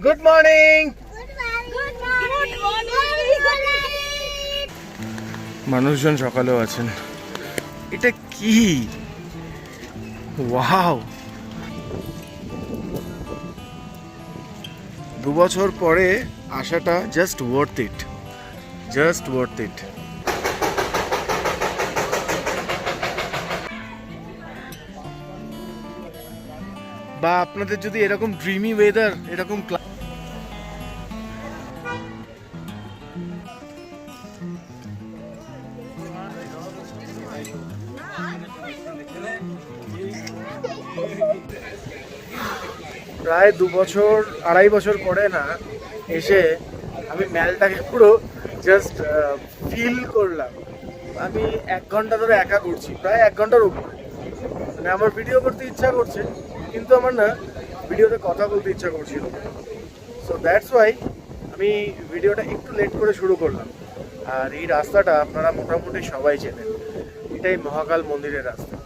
Good morning. মানুষজন সকালেও আছেন। এটা কি ওয়াও, 2 বছর পরে আসাটা just worth it, just worth it. বা আপনাদের যদি এরকম ড্রিমি ওয়েদার, এরকম প্রায় 2 বছর 2.5 বছর পরে না এসে আমি ম্যালটাকে পুরো জাস্ট ফিল করলাম। আমি 1 ঘন্টা ধরে একা করছি, প্রায় 1 ঘন্টার উপরে। মানে আমার ভিডিও করতে ইচ্ছা করছে, কিন্তু আমার না ভিডিওতে কথা বলতে ইচ্ছা করছিল। সো দ্যাটস ওয়াই আমি ভিডিওটা একটু লেট করে শুরু করলাম। আর এই রাস্তাটা আপনারা মোটামুটি সবাই চেনেন, এটাই মহাকাল মন্দিরের রাস্তা।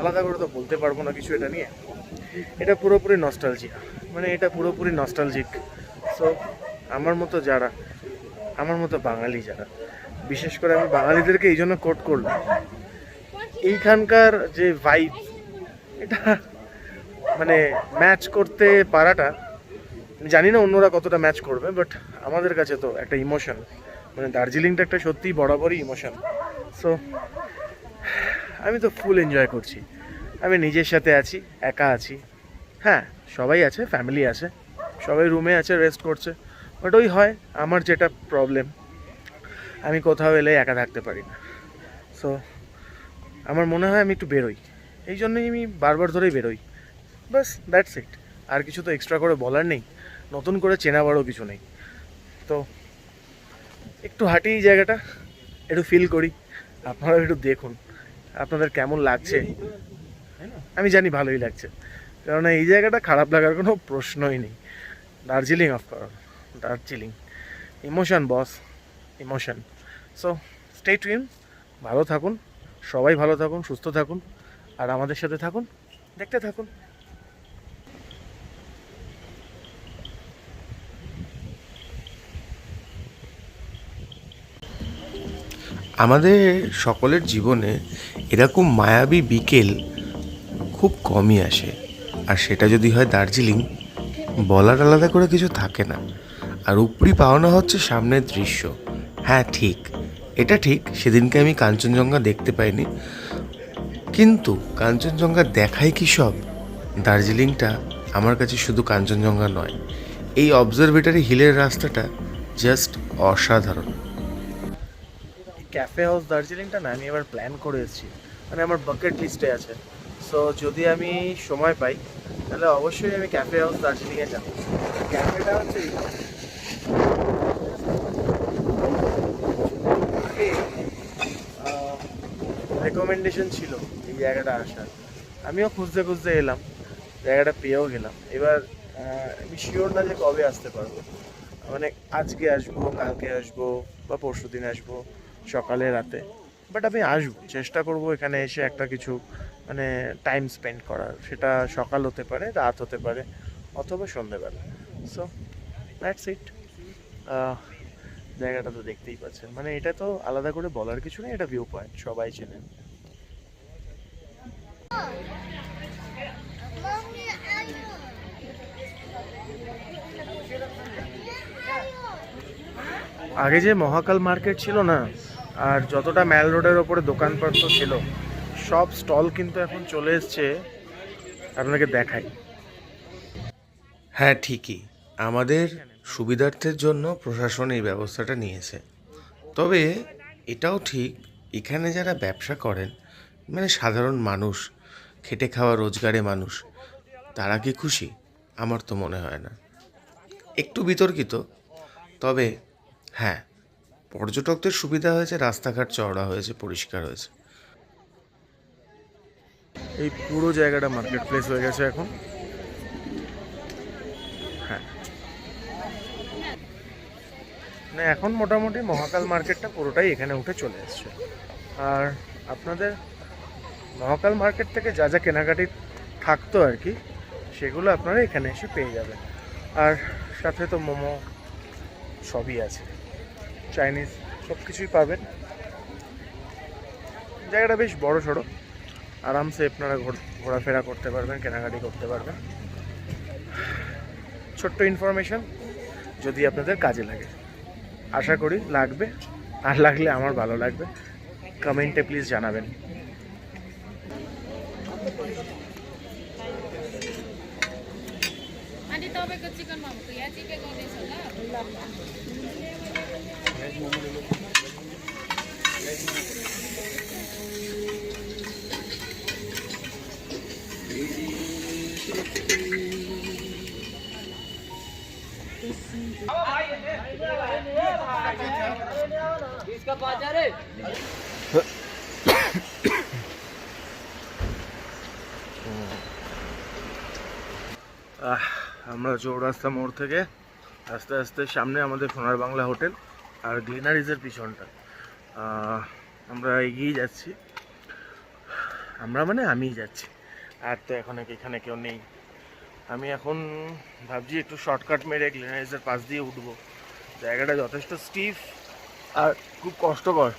আলাদা করে তো বলতে পারবো না কিছু এটা নিয়ে। এটা পুরোপুরি নস্টালজিয়া, মানে এটা পুরোপুরি নস্টালজিক। সো আমার মতো যারা, আমার মতো বাঙালি যারা, বিশেষ করে আমি বাঙালিদেরকে এই জন্য কোট করলাম, এইখানকার যে ভাইব, এটা মানে ম্যাচ করতে পারাটা, আমি জানি না অন্যরা কতটা ম্যাচ করবে, বাট আমাদের কাছে তো একটা ইমোশন। মানে দার্জিলিংটা একটা সত্যিই বরাবরই ইমোশন। সো আমি তো ফুল এনজয় করছি। আমি নিজের সাথে আছি, একা আছি। হ্যাঁ, সবাই আছে, ফ্যামিলি আছে, সবাই রুমে আছে, রেস্ট করছে। বাট ওই হয়, আমার যেটা প্রবলেম, আমি কোথাও এলে একা থাকতে পারি না। সো আমার মনে হয় আমি একটু বেরোই, এই জন্যই আমি বারবার ধরেই বেরোই। বাস দ্যাটস ইট। আর কিছু তো এক্সট্রা করে বলার নেই, নতুন করে চেনা বড়ো কিছু নেই। তো একটু হাঁটি এই জায়গাটা, একটু ফিল করি। আপনারাও একটু দেখুন আপনাদের কেমন লাগছে। আমি জানি ভালোই লাগছে, কারণ এই জায়গাটা খারাপ লাগার কোনো প্রশ্নই নেই। দার্জিলিং অফকোর্স, দার্জিলিং ইমোশন বস, ইমোশন। সো স্টে টিউন, ভালো থাকুন, সবাই ভালো থাকুন, সুস্থ থাকুন, আর আমাদের সাথে থাকুন, দেখতে থাকুন। আমাদের সকলের জীবনে এরকম মায়াবী বিকেল খুব কমই আসে, আর সেটা যদি হয় দার্জিলিং, বলার আলাদা করে কিছু থাকে না। আর উপরি পাওনা হচ্ছে সামনের দৃশ্য। হ্যাঁ ঠিক, এটা ঠিক, সেদিনকে আমি কাঞ্চনজঙ্ঘা দেখতে পাইনি, কিন্তু কাঞ্চনজঙ্ঘা দেখাই কি সব? দার্জিলিংটা আমার কাছে শুধু কাঞ্চনজঙ্ঘা নয়, এই অবজারভেটরি হিলের রাস্তাটা জাস্ট অসাধারণ। ক্যাফে হাউস দার্জিলিংটা না আমি এবার প্ল্যান করে এসেছি, মানে আমার বাকেট লিস্টে আছে। সো যদি আমি সময় পাই তাহলে অবশ্যই আমি ক্যাফে হাউস দার্জিলিংয়ে যাব। ক্যাফেটা হচ্ছে রেকমেন্ডেশন ছিল এই জায়গাটা আসার, আমিও খুঁজতে খুঁজতে এলাম, জায়গাটা পেয়েও গেলাম। এবার আমি শিওর না যে কবে আসতে পারবো, মানে আজকে আসবো, কালকে আসবো, বা পরশু দিন আসবো, সকালে রাতে। বাট আমি আসবো, চেষ্টা করব এখানে এসে একটা কিছু মানে টাইম স্পেন্ড করার। সেটা সকাল হতে পারে, রাত হতে পারে, অথবা সন্ধেবেলা। So that's it. জায়গাটা তো দেখতেই পাচ্ছেন, মানে এটা তো আলাদা করে বলার কিছু নেই, এটা ভিউ পয়েন্ট, সবাই চেনেন। আগে যে মহাকাল মার্কেট ছিল না, আর যতটা ম্যাল রোডের ওপরে দোকানপত্র ছিল, সব স্টল কিন্তু এখন চলে এসছে। আপনাকে দেখাই। হ্যাঁ ঠিকই, আমাদের সুবিধার্থের জন্য প্রশাসন এই ব্যবস্থাটা নিয়েছে। তবে এটাও ঠিক, এখানে যারা ব্যবসা করেন, মানে সাধারণ মানুষ, খেটে খাওয়া রোজগারে মানুষ, তারা কি খুশি? আমার তো মনে হয় না। একটু বিতর্কিত। তবে হ্যাঁ, পর্যটকদের সুবিধা হয়েছে, রাস্তাঘাট চওড়া হয়েছে, পরিষ্কার হয়েছে। এই পুরো জায়গাটা মার্কেট প্লেস হয়ে গেছে এখন। হ্যাঁ, মানে এখন মোটামুটি মহাকাল মার্কেটটা পুরোটাই এখানে উঠে চলে এসছে। আর আপনাদের মহাকাল মার্কেট থেকে যা যা কেনাকাটি থাকতো আর কি, সেগুলো আপনারা এখানে এসে পেয়ে যাবেন। আর সাথে তো মোমো সবই আছে, চাইনিজ সব কিছুই পাবেন। জায়গাটা বেশ বড় সড়ো, আরামসে আপনারা ঘোরাফেরা করতে পারবেন, কেনাকাটি করতে পারবেন। ছোট্ট ইনফরমেশন, যদি আপনাদের কাজে লাগে, আশা করি লাগবে। আর লাগলে আমার ভালো লাগবে, কমেন্টে প্লিজ জানাবেন। अनि तपाईँको चिकन मोमो यहाँ चाहिँ के गर्दैछ আমরা চৌরাস্তা মোড় থেকে আস্তে আস্তে সামনে আমাদের সোনার বাংলা হোটেল আর গ্লিনারিজের পিছনটা আমরা এগিয়ে যাচ্ছি। আমরা মানে আমিই যাচ্ছি, আর তো এখন এখানে কেউ নেই। আমি এখন ভাবছি একটু শর্টকাট মেরে গ্লিনারিজের পাশ দিয়ে উঠবো। জায়গাটা যথেষ্ট স্টিফ আর খুব কষ্টকর,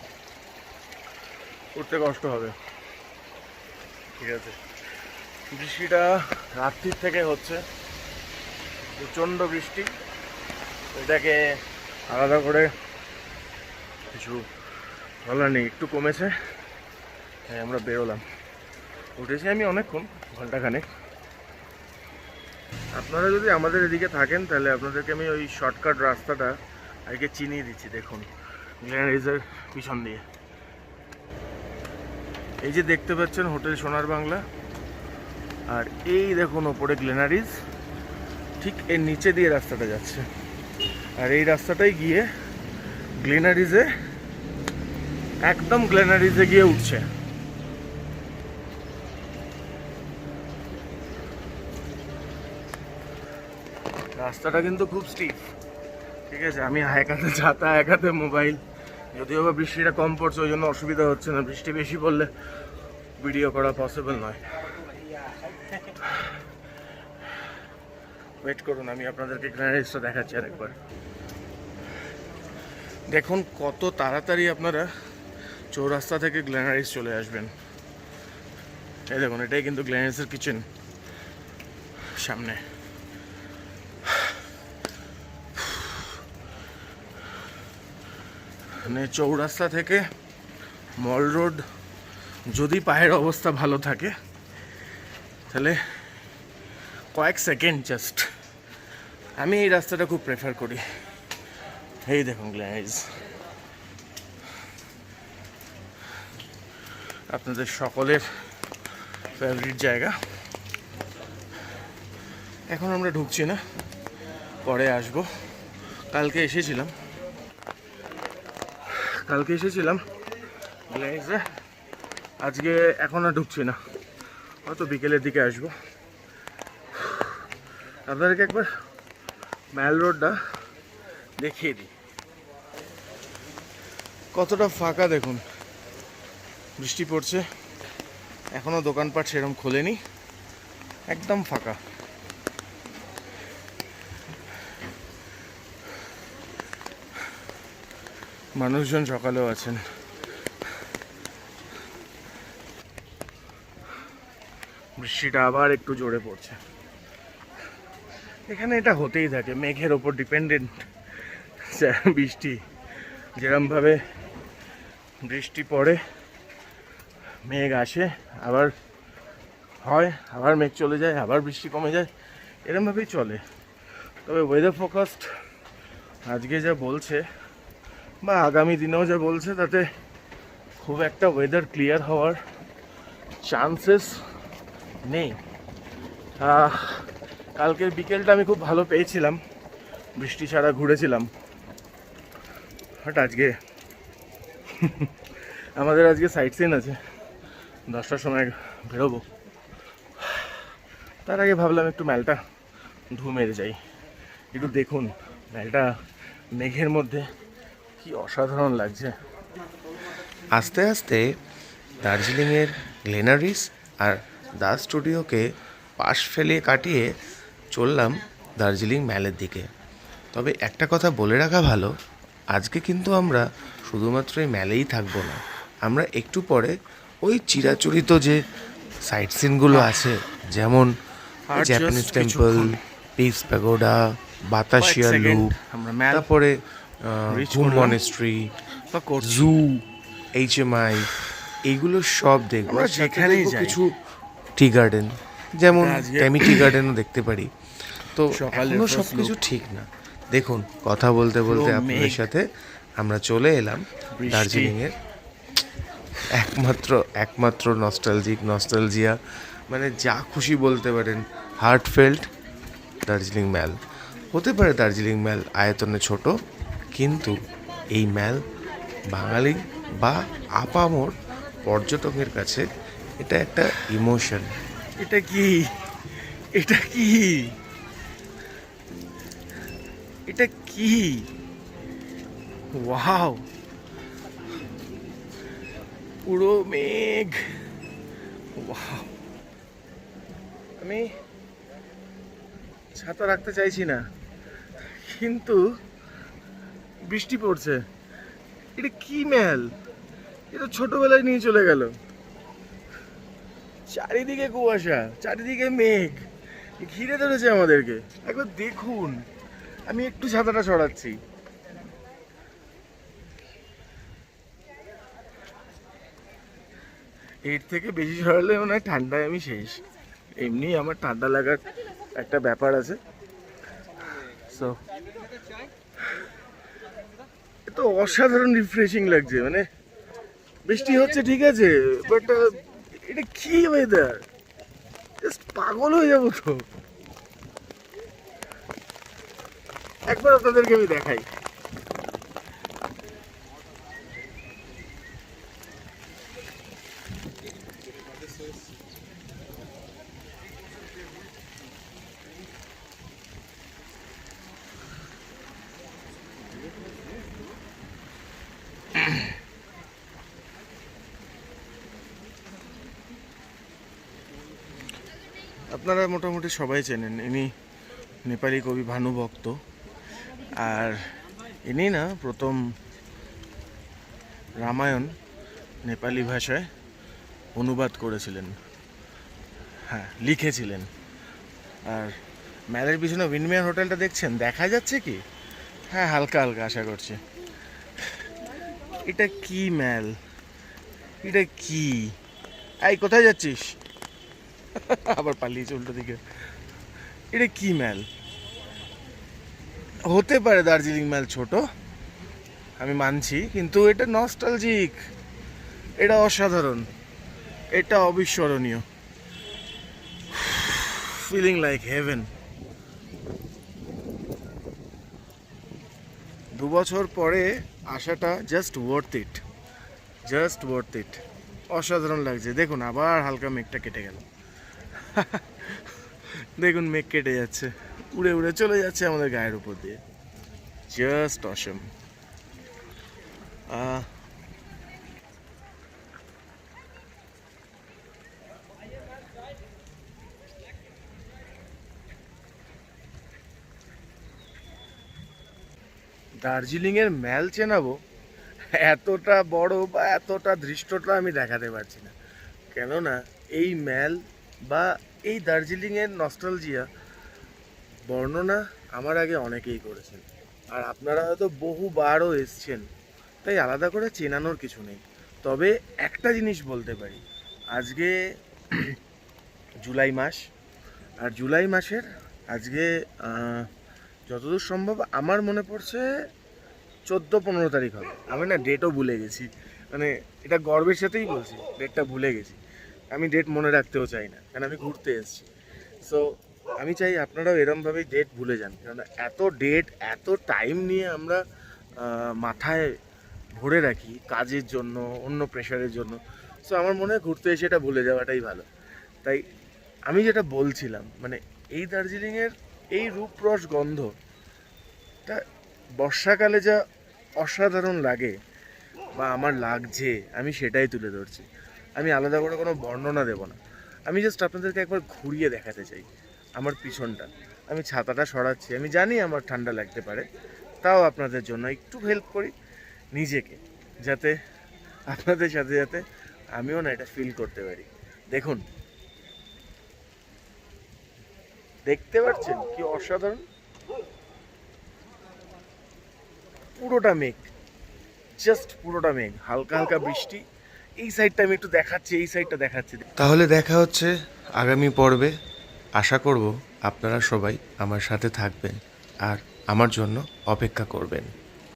উঠতে কষ্ট হবে। ঠিক আছে, বৃষ্টিটা রাত্রির থেকে হচ্ছে, প্রচণ্ড বৃষ্টি। এটাকে আলাদা করে কিছু বলার নেই, একটু কমেছে। হ্যাঁ, আমরা বেরোলাম, উঠেছি আমি অনেকক্ষণ, ঘন্টাখানেক। আপনারা যদি আমাদের এদিকে থাকেন তাহলে আপনাদেরকে আমি ওই শর্টকাট রাস্তাটা আগে চিনিয়ে দিচ্ছি। দেখুন, গ্লিনারিজের পিছন দিয়ে এই যে দেখতে পাচ্ছেন হোটেল সোনার বাংলা, আর এই দেখুন ওপরে গ্লিনারিজ, ঠিক এর নিচে দিয়ে রাস্তাটা যাচ্ছে। আর এই রাস্তাটাই গিয়ে গ্লিনারিজে, একদম গ্লিনারিজে গিয়ে উঠছে। রাস্তাটা কিন্তু খুব স্টিফ, ঠিক আছে। আমি এক হাতে ছাতা, এক হাতে মোবাইল, যদিও বা বৃষ্টিটা কম পড়ছে ওই জন্য অসুবিধা হচ্ছে না। বৃষ্টি বেশি পড়লে ভিডিও করা পসিবল নয়। ওয়েট করুন, আমি আপনাদেরকে গ্লিনারিজটা দেখাচ্ছি আরেকবার। দেখুন কত তাড়াতাড়ি আপনারা চৌরাস্তা থেকে গ্লিনারিজ চলে আসবেন। এই দেখুন, এটাই কিন্তু গ্লিনারিজের কিচেন সামনে। মানে চৌরাস্তা থেকে মল রোড যদি পায়ের অবস্থা ভালো থাকে তাহলে কয়েক সেকেন্ড জাস্ট। আমি এই রাস্তাটা খুব প্রেফার করি। এই দেখুন গ্লিনারিজ, আপনাদের সকলের ফেভারিট জায়গা। এখন আমরা ঢুকছি না, পরে আসবো। কালকে এসেছিলাম গ্লিনারিজে, আজকে এখন আর ঢুকছি না, হয়তো বিকেলের দিকে আসবো। আপনাদেরকে একবার ম্যাল রোডটা দেখিয়ে দিই, কতটা ফাঁকা। দেখুন, বৃষ্টি পড়ছে, এখনও দোকানপাট সেরকম খোলেনি, একদম ফাঁকা। মানুষজন সকালেও আছেন। বৃষ্টিটা আবার একটু জোরে পড়ছে। এখানে এটা হতেই থাকে, মেঘের ওপর ডিপেন্ডেন্ট বৃষ্টি। যেরমভাবে বৃষ্টি পড়ে, মেঘ আসে, আবার হয়, আবার মেঘ চলে যায়, আবার বৃষ্টি কমে যায়, এরমভাবেই চলে। তবে ওয়েদার ফোরকাস্ট আজকে যা বলছে বা আগামী দিনেও যা বলছে, তাতে খুব একটা ওয়েদার ক্লিয়ার হওয়ার চান্সেস নেই। কালকের বিকেলটা আমি খুব ভালো পেয়েছিলাম, বৃষ্টি ছাড়া ঘুরেছিলাম। বাট আজকে আমাদের আজকে সাইট সিন আছে, 10টার সময় বেরোবো। তার আগে ভাবলাম একটু ম্যালটা মেরে যাই। একটু দেখুন ম্যালটা মেঘের মধ্যে কি অসাধারণ লাগছে। আস্তে আস্তে দার্জিলিংয়ের গ্লিনারিজ আর দাস স্টুডিওকে পাশ ফেলে কাটিয়ে চললাম দার্জিলিং ম্যালের দিকে। তবে একটা কথা বলে রাখা ভালো, আজকে কিন্তু আমরা শুধুমাত্র এই ম্যালেই থাকবো না, আমরা একটু পরে ওই চিরাচরিত যে সাইট সিনগুলো আছে, যেমন আর জাপানিজ just টেম্পল, কিছুক্ষণ। পিস প্যাগোডা, বাতাসিয়া কয়েক second লুপ, আমরা ম্যাল তারপরে reach হুম করলাম। মনেস্ট্রি, বা করছি। জু, HMI, এইগুলো সব দেখবো। আমরা আর সাথে যেখানেই দেখবো যাই। কিছু টি গার্ডেন, যেমন আজকে- ট্যামি টি গার্ডেনও দেখতে পারি। তো সকালের এখনো first সব কিছু look। ঠিক না। দেখুন, কথা বলতে বলতে পুরো আপনাদের মেঘ। সাথে আমরা চলে এলাম বৃষ্টি। দার্জিলিংয়ের একমাত্র নস্টালজিয়া, মানে যা খুশি বলতে পারেন, হার্টফেল্ট দার্জিলিং ম্যাল। হতে পারে দার্জিলিং ম্যাল আয়তনে ছোট, কিন্তু এই ম্যাল বাঙালি বা আপামর পর্যটকের কাছে এটা একটা ইমোশন। এটা কি? এটা কি? এটা কি? ওয়াও, পুরো মেঘ। ওয়াও, আমি ছাতা রাখতে চাইছি না, কিন্তু বৃষ্টি পড়ছে। এটা কি ম্যাল? এটা ছোটবেলায় নিয়ে চলে গেল। চারিদিকে কুয়াশা, চারিদিকে মেঘ ঘিরে ধরেছে আমাদেরকে। একবার দেখুন, আমি একটু ছাতাটা সরাচ্ছি। এর থেকে বেশি সরালে মনে হয় ঠান্ডায় আমি শেষ। এমনি আমার ঠান্ডা লাগার একটা ব্যাপার আছে। সো তো অসাধারণ রিফ্রেশিং লাগছে। মানে বৃষ্টি হচ্ছে ঠিক আছে, বাট এটা কি ওয়েদার! জাস্ট পাগল হয়ে যাবো তো। একবার আপনাদেরকে আমি দেখাই। আপনারা মোটামুটি সবাই চেনেন, ইনি নেপালি কবি ভানুভক্ত। আর ইনি না প্রথম রামায়ণ নেপালি ভাষায় অনুবাদ করেছিলেন, হ্যাঁ লিখেছিলেন। আর ম্যালের পিছনে উইন্ডমিয়ার হোটেলটা দেখছেন, দেখা যাচ্ছে কি? হ্যাঁ, হালকা হালকা আশা করছি। এটা কি ম্যাল? এটা কি? এই কোথায় যাচ্ছিস? আবার পালিয়েছে উল্টো দিকে। এটা কি ম্যাল? হতে পারে দার্জিলিং ম্যাল ছোট, আমি মানছি, কিন্তু এটা নস্টালজিক, এটা অসাধারণ, এটা অবিস্মরণীয়। Feeling like haven. 2 বছর পরে আসাটা জাস্ট ওয়ার্থ ইট। অসাধারণ লাগছে। দেখুন, আবার হালকা মেঘটা কেটে গেল। দেখুন, মেঘ কেটে যাচ্ছে, উড়ে উড়ে চলে যাচ্ছে আমাদের গায়ের উপর দিয়ে। জাস্ট অসম। দার্জিলিংয়ের ম্যাল চেনাবো এতটা বড় বা এতটা ধৃষ্টতা আমি দেখাতে পারছি না, কেননা এই ম্যাল বা এই দার্জিলিংয়ের নস্টালজিয়া বর্ণনা আমার আগে অনেকেই করেছেন, আর আপনারা হয়তো বহুবারও এসছেন, তাই আলাদা করে চেনানোর কিছু নেই। তবে একটা জিনিস বলতে পারি, আজকে জুলাই মাস, আর জুলাই মাসের আজকে যতদূর সম্ভব আমার মনে পড়ছে 14-15 তারিখ হবে। আমি না ডেটও ভুলে গেছি, মানে এটা গর্বের সাথেই বলছি, ডেটটা ভুলে গেছি। আমি ডেট মনে রাখতেও চাই না, কারণ আমি ঘুরতে এসেছি। সো আমি চাই আপনারাও এরমভাবেই ডেট ভুলে যান, কারণ এত ডেট, এত টাইম নিয়ে আমরা মাথায় ভরে রাখি কাজের জন্য, অন্য প্রেশারের জন্য। সো আমার মনে হয় ঘুরতে এসে এটা ভুলে যাওয়াটাই ভালো। তাই আমি যেটা বলছিলাম, মানে এই দার্জিলিংয়ের এই রূপরস গন্ধটা বর্ষাকালে যা অসাধারণ লাগে বা আমার লাগছে, আমি সেটাই তুলে ধরছি। আমি আলাদা করে কোনো বর্ণনা দেব না, আমি জাস্ট আপনাদেরকে একবার ঘুরিয়ে দেখাতে চাই আমার পিছনটা। আমি ছাতাটা সরাচ্ছি, আমি জানি আমার ঠান্ডা লাগতে পারে, তাও আপনাদের জন্য একটু হেল্প করি নিজেকে, যাতে আপনাদের সাথে যাতে আমিও না এটা ফিল করতে পারি। দেখুন, দেখতে পাচ্ছেন কি অসাধারণ, পুরোটা মেঘ, জাস্ট পুরোটা মেঘ, হালকা হালকা বৃষ্টি। এই সাইডটা আমি একটু দেখাচ্ছি, এই সাইডটা দেখাচ্ছি। তাহলে দেখা হচ্ছে আগামী পর্বে। আশা করব আপনারা সবাই আমার সাথে থাকবেন আর আমার জন্য অপেক্ষা করবেন।